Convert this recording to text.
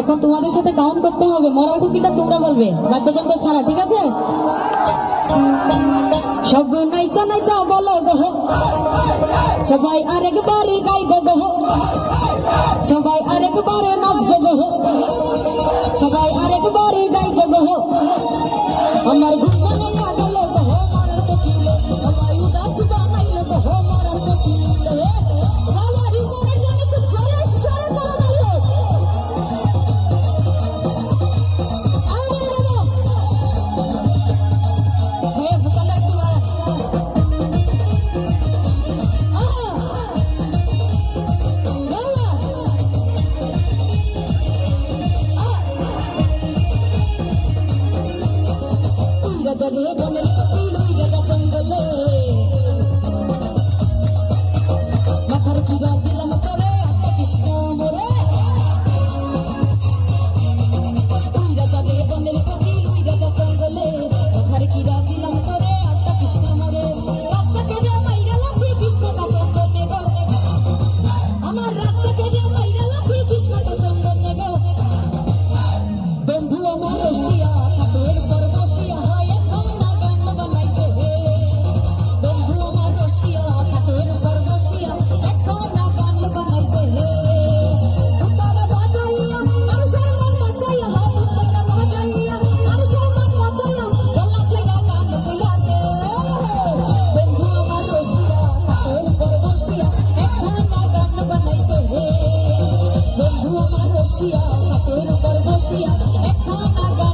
এখন তোমাদের সাথে কাউন্ট করতে হবে, মরার টুকিটা তোমরা বলবে বাদ্যযন্ত্র ছাড়া, ঠিক আছে? সব নাইচা নাইচা বলো গো, সবাই আরেকবারে গাইবে গো, সবাই আরেকবারে নাচবে গো, সবাই আরেকবারে গাইবে গো। আমার ঘুম বানাইয়া গেল গো মরার কোকিলে, সবাই উদাস বানাইল গো মরার কোকিলে। বাবারি মনের জন্য তো জোরে সরে করে দিল। রে বনের কোকিল রাজা জঙ্গলে, মাথার কিরা দিলাম করে একটা কৃষ্ণ মোরে। তুই রাজা রে বনের কোকিল রাজা জঙ্গলে, মাথার কিরা দিলাম করে একটা কৃষ্ণ মোরে। রাজ্জাকে রে মাইরা লাফি কৃষ্ণটা চন্দনে গো, আমার রাজ্জাকে রে মাইরা লাফি কৃষ্ণটা চন্দনে গো। বন্ধু আমার রসিয়া কাপের পর বসিয়া হয় এখন না গান বানাইছে হে। বন্ধু আমার রসিয়া কাপের পর বসিয়া এখন না গান বানাইছে হে। তারা বাজাইয়া আর সম্মান বাজাইয়া, তারা বাজাইয়া আর সম্মান বাজাইয়া, গলা ছেড়া গান বুলাছে। বন্ধু আমার রসিয়া কাপের পর বসিয়া এখন না গান বানাইছে হে। বন্ধু আমার রসিয়া কাপের পর বসিয়া এখন না